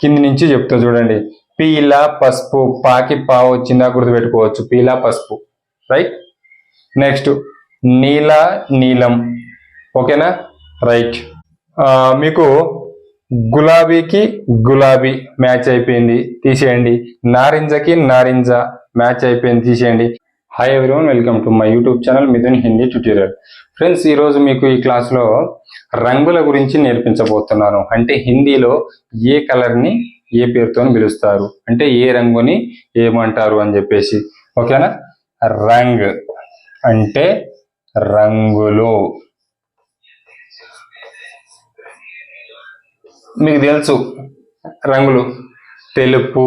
కింది నుంచి చెప్తా చూడండి. పీల పసుపు, పాకి పావు వచ్చిందా గుర్తుపెట్టుకోవచ్చు, పీల పసుపు, రైట్. నెక్స్ట్ నీల నీలం, ఓకేనా, రైట్. మీకు గులాబీకి గులాబీ మ్యాచ్ అయిపోయింది, తీసేయండి. నారింజకి నారింజ మ్యాచ్ అయిపోయింది, తీసేయండి. Hi everyone, welcome to my YouTube channel Mithun Hindi tutorial. Friends, ఈరోజు మీకు ఈ క్లాస్లో రంగుల గురించి నేర్పించబోతున్నాను. అంటే హిందీలో ఏ కలర్ని ఏ పేరుతో పిలుస్తారు, అంటే ఏ రంగుని ఏమంటారు అని చెప్పేసి, ఓకేనా. రంగ్ అంటే రంగులు. మీకు తెలుసు రంగులు తెలుపు,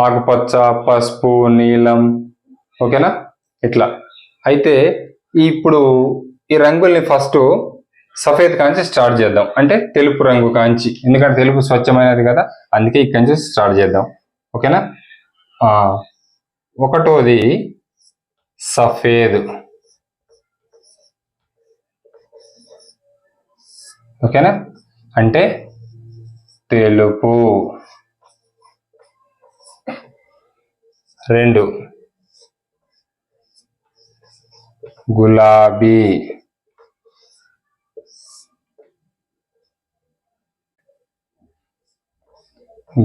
ఆకుపచ్చ, పసుపు, నీలం, ఓకేనా, ఇట్లా. అయితే ఇప్పుడు ఈ రంగుల్ని ఫస్ట్ సఫేద్ కాంచి స్టార్ట్ చేద్దాం, అంటే తెలుపు రంగు కాంచి. ఎందుకంటే తెలుపు స్వచ్ఛమైనది కదా, అందుకే ఇక్కడి నుంచి స్టార్ట్ చేద్దాం, ఓకేనా. ఒకటోది సఫేద్, ఓకేనా, అంటే తెలుపు. రెండు గులాబీ.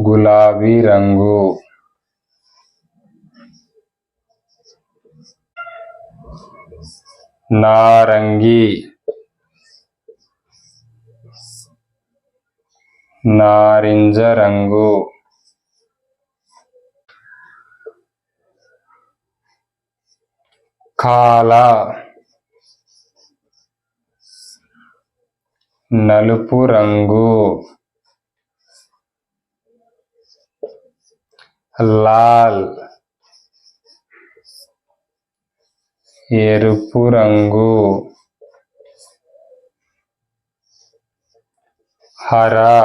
గులాబీ రంగు. నారంగి. నారింజ రంగు. కాలా. నలుపు రంగు. లాల్. ఎరుపు రంగు. హరా.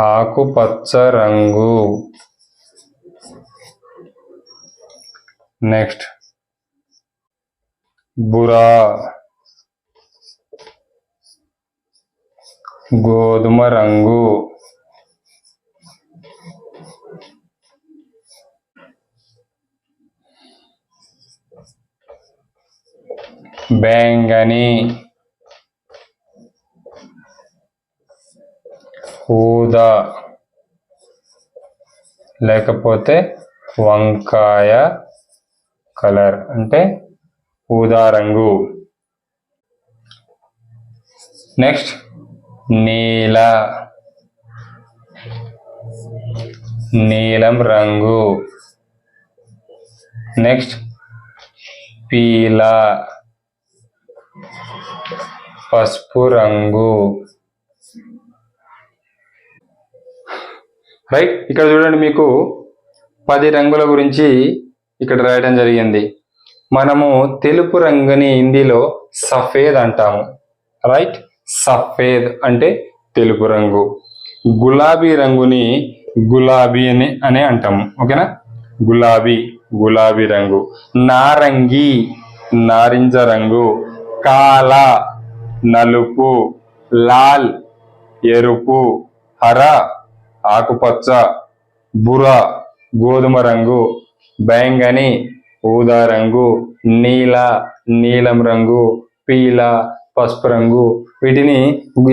ఆకుపచ్చ రంగు. నెక్స్ట్ బురా. గోధుమ రంగు. బెంగని. ఊదా లేకపోతే వంకాయ కలర్, అంటే ఊదా రంగు. నెక్స్ట్ నీల. నీలం రంగు. నెక్స్ట్ పీలా. పసుపు రంగు, రైట్. ఇక్కడ చూడండి, మీకు 10 రంగుల గురించి ఇక్కడ రాయడం జరిగింది. మనము తెలుపు రంగుని హిందీలో సఫేద్ అంటాము, రైట్. సఫేద్ అంటే తెలుపు రంగు. గులాబీ రంగుని గులాబీ అని అంటాము, ఓకేనా. గులాబీ, గులాబీ రంగు. నారంగి, నారింజ రంగు. కాలా, నలుపు. లాల్, ఎరుపు. హరా, ఆకుపచ్చ. బురా, గోధుమ రంగు. బెంగని, ఊదా రంగు. నీల, నీలం రంగు. పీల, పసుపు రంగు. వీటిని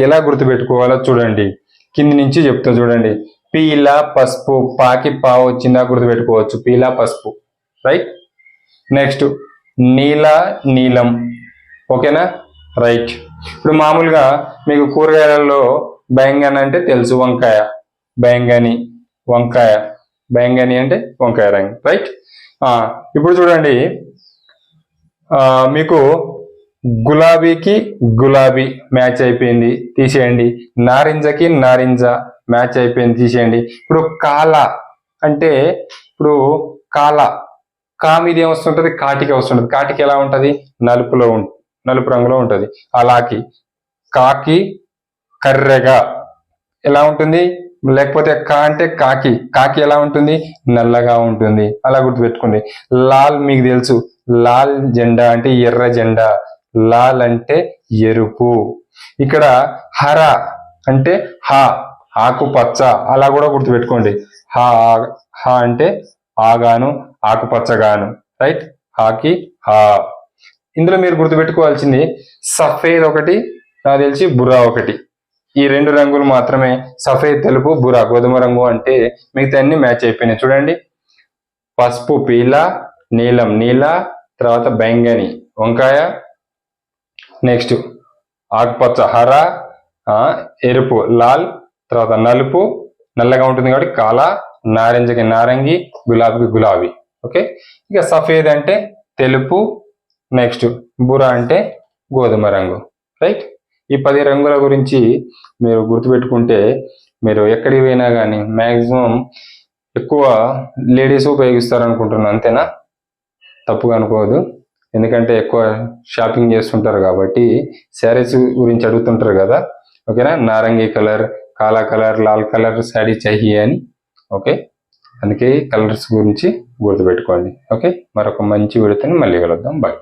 ఎలా గుర్తుపెట్టుకోవాలో చూడండి, కింది నుంచి చెప్తా చూడండి. పీల పసుపు, పాకి పావు వచ్చిందా గుర్తుపెట్టుకోవచ్చు, పీల పసుపు, రైట్. నెక్స్ట్ నీల నీలం, ఓకేనా, రైట్. ఇప్పుడు మామూలుగా మీకు కూరగాయలలో బెంగన్ అంటే తెలుసు, వంకాయ. బెంగని, వంకాయ. బెంగని అంటే వంకాయ రంగు, రైట్. ఇప్పుడు చూడండి, మీకు గులాబీకి గులాబీ మ్యాచ్ అయిపోయింది, తీసేయండి. నారింజకి నారింజ మ్యాచ్ అయిపోయింది, తీసేయండి. ఇప్పుడు కాలా అంటే, ఇప్పుడు కాలా కా మీద ఏమొస్తుంటది, కాటికి వస్తుంటది. కాటికి ఎలా ఉంటది, నలుపు రంగులో ఉంటది. అలాకి కాకి కర్రెగా ఎలా ఉంటుంది, లేకపోతే కా అంటే కాకి, కాకి ఎలా ఉంటుంది, నల్లగా ఉంటుంది. అలా గుర్తుపెట్టుకోండి. లాల్ మీకు తెలుసు, లాల్ జెండా అంటే ఎర్ర జెండా. లాల్ అంటే ఎరుపు. ఇక్కడ హర అంటే హా ఆకుపచ్చ, అలా కూడా గుర్తుపెట్టుకోండి. హా హా అంటే ఆగాను, ఆకుపచ్చగాను, రైట్? హాకి హా. ఇందులో మీరు గుర్తుపెట్టుకోవాల్సింది సఫేద్ ఒకటి, నాకు తెలిసి బురా ఒకటి. ఈ 2 రంగులు మాత్రమే, సఫేద్ తెలుపు, బురా గోధుమ రంగు. అంటే మిగతా అన్ని మ్యాచ్ అయిపోయినాయి. చూడండి, పసుపు పీలా, నీలం నీల, తర్వాత బెంగని వంకాయ, నెక్స్ట్ ఆకుపచ్చ హర, ఎరుపు లాల్, తర్వాత నలుపు నల్లగా ఉంటుంది కాబట్టి కాలా, నారింజకి నారంగి, గులాబీకి గులాబీ. ఓకే, ఇక సఫేద్ అంటే తెలుపు, నెక్స్ట్ బురా అంటే గోధుమ రంగు, రైట్? ఈ 10 రంగుల గురించి మీరు గుర్తుపెట్టుకుంటే మీరు ఎక్కడికి పోయినా కానీ మ్యాక్సిమం ఎక్కువ లేడీస్ ఉపయోగిస్తారు అనుకుంటున్నాను, అంతేనా? తప్పుగా అనుకోవద్దు, ఎందుకంటే ఎక్కువ షాపింగ్ చేస్తుంటారు కాబట్టి శారీస్ గురించి అడుగుతుంటారు కదా. ఓకేనా? నారంగి కలర్, కాలా కలర్, లాల్ కలర్ శారీ చాహియే అని. ఓకే, అందుకే కలర్స్ గురించి గుర్తుపెట్టుకోండి. ఓకే, మరొక మంచి వీడియోతో మళ్ళీ కలుద్దాం. బాయ్.